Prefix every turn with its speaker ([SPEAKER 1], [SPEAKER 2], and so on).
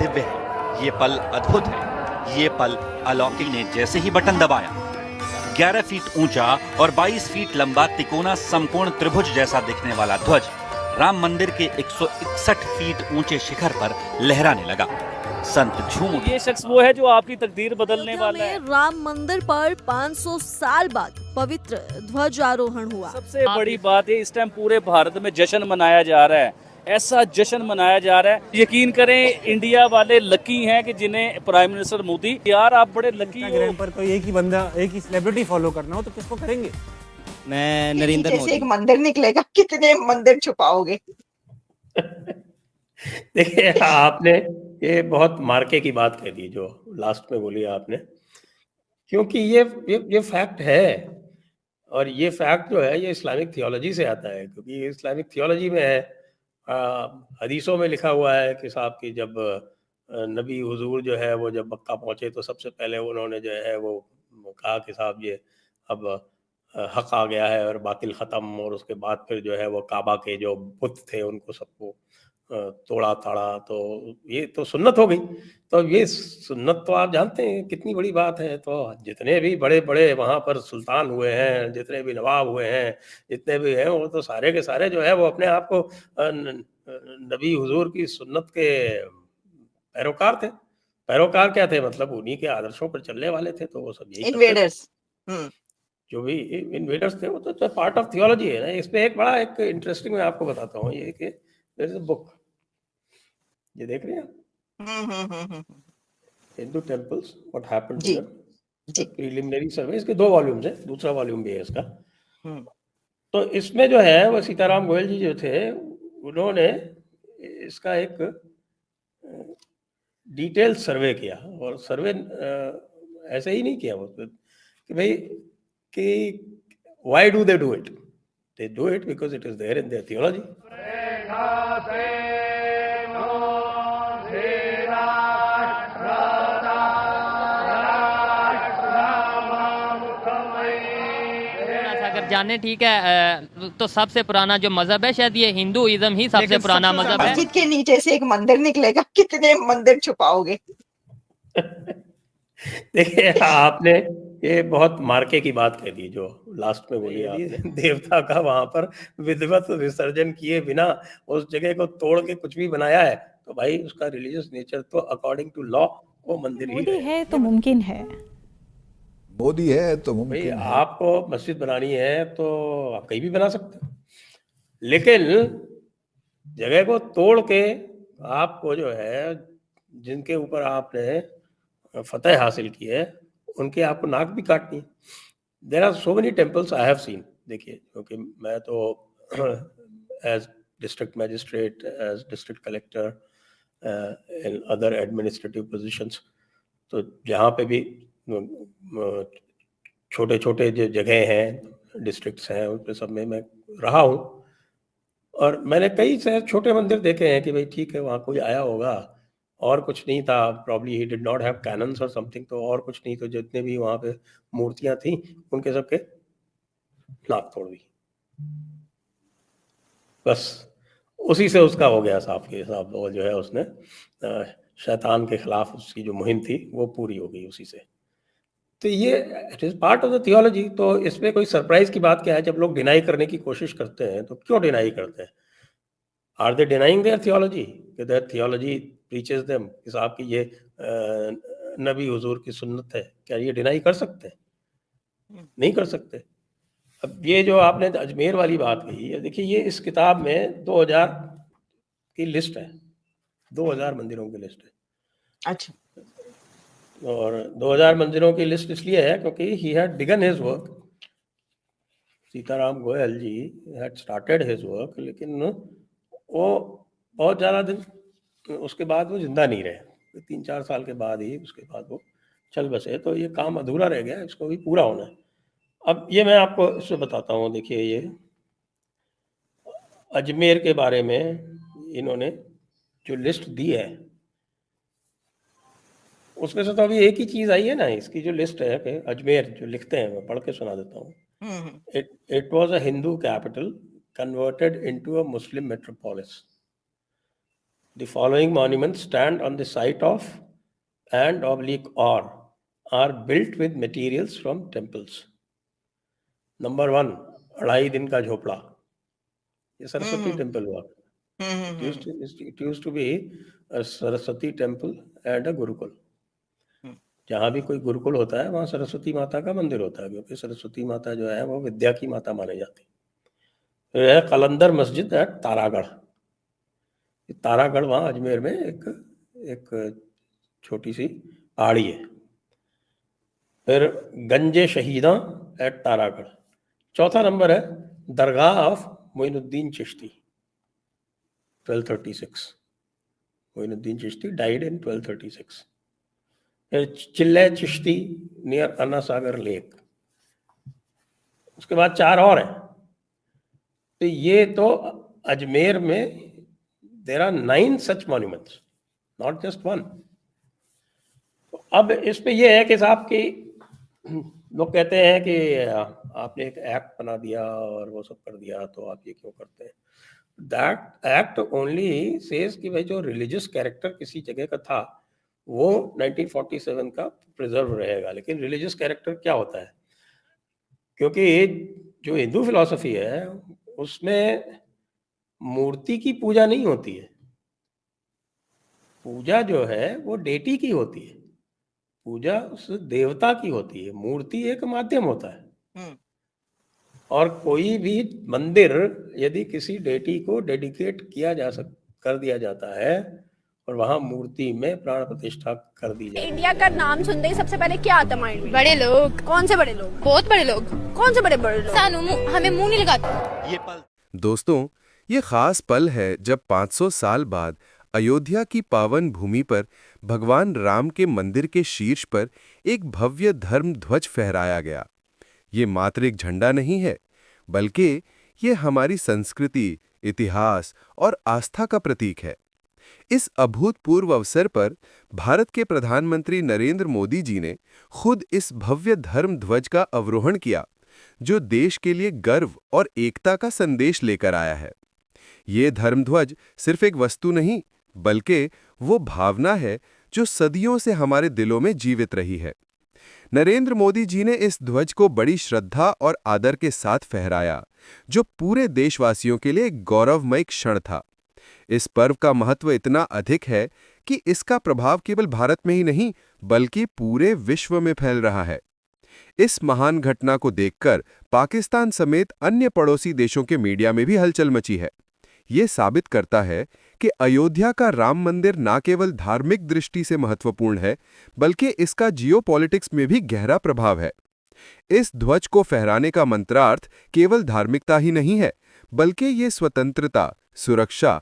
[SPEAKER 1] दिव्य है, ये पल अद्भुत है। ये पल अलौकिक ने जैसे ही बटन दबाया, 11 फीट ऊंचा और 22 फीट लंबा तिकोना समकोण त्रिभुज जैसा दिखने वाला ध्वज राम मंदिर के 161 फीट ऊंचे शिखर पर लहराने लगा। संत झूम उठे।
[SPEAKER 2] ये शख्स वो है जो आपकी तकदीर बदलने
[SPEAKER 3] अयोध्या
[SPEAKER 2] वाला है।
[SPEAKER 3] में राम मंदिर पर 500 साल बाद पवित्र ध्वजारोहण हुआ।
[SPEAKER 2] सबसे बड़ी बात है, इस टाइम पूरे भारत में जश्न मनाया जा रहा है। ऐसा जश्न मनाया जा रहा है, यकीन करें इंडिया वाले लकी हैं कि जिन्हें प्राइम मिनिस्टर मोदी, यार आप बड़े लकी हो।
[SPEAKER 4] इंस्टाग्राम पर कोई एक ही बंदा, एक ही सेलिब्रिटी फॉलो करना हो तो किसको करेंगे?
[SPEAKER 5] मैं नरेंद्र
[SPEAKER 6] जैसे
[SPEAKER 5] मोदी।
[SPEAKER 6] एक मंदिर निकलेगा, कितने मंदिर छुपाओगे?
[SPEAKER 7] देखिए आपने ये बहुत मार्के की बात कह दी जो लास्ट में बोली आपने, क्योंकि ये फैक्ट है। और ये फैक्ट जो है ये इस्लामिक थियोलॉजी से आता है, क्योंकि इस्लामिक थियोलॉजी में है, हदीसों में लिखा हुआ है कि साहब की जब नबी हुजूर जो है वो जब मक्का पहुंचे तो सबसे पहले उन्होंने जो है वो कहा कि साहब ये अब हक आ गया है और बातिल ख़त्म। और उसके बाद फिर जो है वो काबा के जो बुत थे उनको सबको तोड़ा ताड़ा, तो ये तो सुन्नत हो गई। तो ये सुन्नत तो आप जानते हैं कितनी बड़ी बात है। तो जितने भी बड़े बड़े वहाँ पर सुल्तान हुए हैं, जितने भी नवाब हुए हैं, जितने भी हैं, वो तो सारे के सारे जो है वो अपने आप को नबी हुजूर की सुन्नत के पैरोकार थे। पैरोकार क्या थे, मतलब उन्हीं के आदर्शों पर चलने वाले थे। तो वो सब यही करते थे।
[SPEAKER 6] इन्वेडर्स।
[SPEAKER 7] जो भी इन्वेडर्स थे वो तो पार्ट ऑफ थियोलॉजी है ना। इसमें एक बड़ा एक इंटरेस्टिंग मैं आपको बताता हूँ, ये कि देयर इज अ बुक, ये देख रहे हैं आप, Hindu temples what happened to
[SPEAKER 6] जी,
[SPEAKER 7] देम,
[SPEAKER 6] जी।
[SPEAKER 7] Preliminary survey. इसके 2 वॉल्यूम्स हैं, दूसरा वॉल्यूम भी है इसका।
[SPEAKER 6] हम्म,
[SPEAKER 7] तो इसमें जो है वो सीताराम गोयल जी जो थे, उन्होंने इसका एक डिटेल सर्वे किया। और सर्वे ऐसे ही नहीं किया वो कि भाई कि why do they do it, they do it because it is there in their theology.
[SPEAKER 5] अगर जाने ठीक है तो सबसे पुराना जो मजहब है शायद ये हिंदुइज्म ही सबसे पुराना मजहब है।
[SPEAKER 6] मस्जिद के नीचे से एक मंदिर निकलेगा, कितने मंदिर छुपाओगे?
[SPEAKER 7] देखिए आपने ये बहुत मार्के की बात कह दी जो लास्ट में बोली आपने। देवता का वहां पर विधिवत विसर्जन किए बिना उस जगह को तोड़ के कुछ भी बनाया है, तो भाई उसका रिलीजियस नेचर तो अकॉर्डिंग टू लॉ वो मंदिर ही
[SPEAKER 8] मोदी
[SPEAKER 7] है।
[SPEAKER 8] है तो मुमकिन है।
[SPEAKER 9] मोदी है तो
[SPEAKER 7] भाई
[SPEAKER 9] मुमकिन है।
[SPEAKER 7] आपको मस्जिद बनानी है तो आप कहीं भी बना सकते हो, लेकिन जगह को तोड़ के आपको जो है जिनके ऊपर आपने फतेह हासिल की है उनके आपको नाक भी काटनी है। There are so many temples I have seen. देखिए क्योंकि मैं तो as district magistrate, as district collector, in other administrative positions, तो जहाँ पे भी छोटे छोटे जो जगह हैं, डिस्ट्रिक्ट्स हैं, उन पे सब में मैं रहा हूँ। और मैंने कई से छोटे मंदिर देखे हैं कि भाई ठीक है वहाँ कोई आया होगा और कुछ नहीं था, probably he did not have cannons और समथिंग, तो और कुछ नहीं, तो जितने भी वहाँ पे मूर्तियाँ थी उनके सबके नाक तोड़ दी, बस उसी से उसका हो गया साफ के साफ। वो जो है उसने शैतान के खिलाफ उसकी जो मुहिम थी वो पूरी हो गई उसी से। तो ये it is part of the theology. तो इसमें कोई सरप्राइज की बात क्या है? जब लोग डिनाई करने की कोशिश करते हैं तो क्यों डिनाई करते हैं? Are they denying their theology? Their theology preaches them कि साहब की ये नबी हुजूर की सुन्नत है, क्या ये डिनाई कर सकते हैं? नहीं कर सकते। अब ये जो आपने अजमेर वाली बात कही है, देखिए ये इस किताब में 2000 की लिस्ट है, 2000 मंदिरों की लिस्ट है।
[SPEAKER 6] अच्छा।
[SPEAKER 7] और 2000 मंदिरों की लिस्ट इसलिए है क्योंकि he had begun his work, Sitaram Goyal ji had started his work, लेकिन वो बहुत ज़्यादा दिन उसके बाद वो जिंदा नहीं रहे। 3-4 साल के बाद ही उसके बाद वो चल बसे, तो ये काम अधूरा रह गया, इसको भी पूरा होना है। अब ये मैं आपको इससे बताता हूँ। देखिए ये अजमेर के बारे में इन्होंने जो लिस्ट दी है उसमें से तो अभी एक ही चीज़ आई है ना, इसकी जो लिस्ट है कि अजमेर जो लिखते हैं, मैं पढ़ के सुना देता हूँ। It was a Hindu capital converted into a Muslim metropolis. The following monuments stand on the site of and oblique or are built with materials from temples. Number 1, 2.5 दिन का झोपड़ा, ये सरस्वती टेम्पल हुआ. It used to be a Saraswati temple and अ गुरुकुल. जहाँ भी कोई गुरुकुल होता है वहाँ सरस्वती माता का मंदिर होता है, क्योंकि सरस्वती माता जो है वो विद्या की माता मानी जाती है. यह कलंदर मस्जिद एट तारागढ़. तारागढ़ वहाँ अजमेर में एक छोटी सी पहाड़ी है. फिर गंजे शहीदा एट तारागढ़. चौथा नंबर है dargah of Moinuddin Chishti 1236. Moinuddin Chishti died in 1236. फिर चिल्ले चिश्ती नियर अन्ना सागर लेक. उसके बाद 4 और हैं. तो ये तो अजमेर में there are 9 such monuments, not just one. तो अब इस पे ये है कि साहब कि लोग कहते हैं कि आपने एक एक्ट बना दिया और वो सब कर दिया, तो आप ये क्यों करते हैं? That act only says कि भाई जो रिलीजियस कैरेक्टर किसी जगह का था वो 1947 का प्रिजर्व रहेगा. लेकिन रिलीजियस कैरेक्टर क्या होता है? क्योंकि जो हिंदू फिलॉसफी है उसमें मूर्ति की पूजा नहीं होती है. पूजा जो है वो डेटी की होती है, पूजा उस देवता की होती है. मूर्ति एक माध्यम होता है. और कोई भी मंदिर यदि किसी डेटी को डेडिकेट कर दिया जाता है और वहां मूर्ति में प्राण प्रतिष्ठा कर दी जाती है.
[SPEAKER 8] इंडिया का नाम सुनते ही सबसे पहले क्या आता है माइंड में? बड़े लोग. कौन से बड़े लोग? बहुत बड़े लोग. कौन से बड़े लोग? हमें मुंह नहीं लगाते.
[SPEAKER 1] ये पल
[SPEAKER 10] दोस्तों, ये खास पल है जब 500 साल बाद अयोध्या की पावन भूमि पर भगवान राम के मंदिर के शीर्ष पर एक भव्य धर्म ध्वज फहराया गया. ये मात्र एक झंडा नहीं है, बल्कि ये हमारी संस्कृति, इतिहास और आस्था का प्रतीक है. इस अभूतपूर्व अवसर पर भारत के प्रधानमंत्री नरेंद्र मोदी जी ने खुद इस भव्य धर्म ध्वज का अवरोहण किया, जो देश के लिए गर्व और एकता का संदेश लेकर आया है. ये धर्मध्वज सिर्फ एक वस्तु नहीं, बल्कि वो भावना है जो सदियों से हमारे दिलों में जीवित रही है. नरेंद्र मोदी जी ने इस ध्वज को बड़ी श्रद्धा और आदर के साथ फहराया, जो पूरे देशवासियों के लिए एक गौरवमय क्षण था. इस पर्व का महत्व इतना अधिक है कि इसका प्रभाव केवल भारत में ही नहीं, बल्कि पूरे विश्व में फैल रहा है. इस महान घटना को देखकर पाकिस्तान समेत अन्य पड़ोसी देशों के मीडिया में भी हलचल मची है. ये साबित करता है कि अयोध्या का राम मंदिर न केवल धार्मिक दृष्टि से महत्वपूर्ण है, बल्कि इसका जियोपॉलिटिक्स में भी गहरा प्रभाव है. इस ध्वज को फहराने का मंत्रार्थ केवल धार्मिकता ही नहीं है, बल्कि ये स्वतंत्रता, सुरक्षा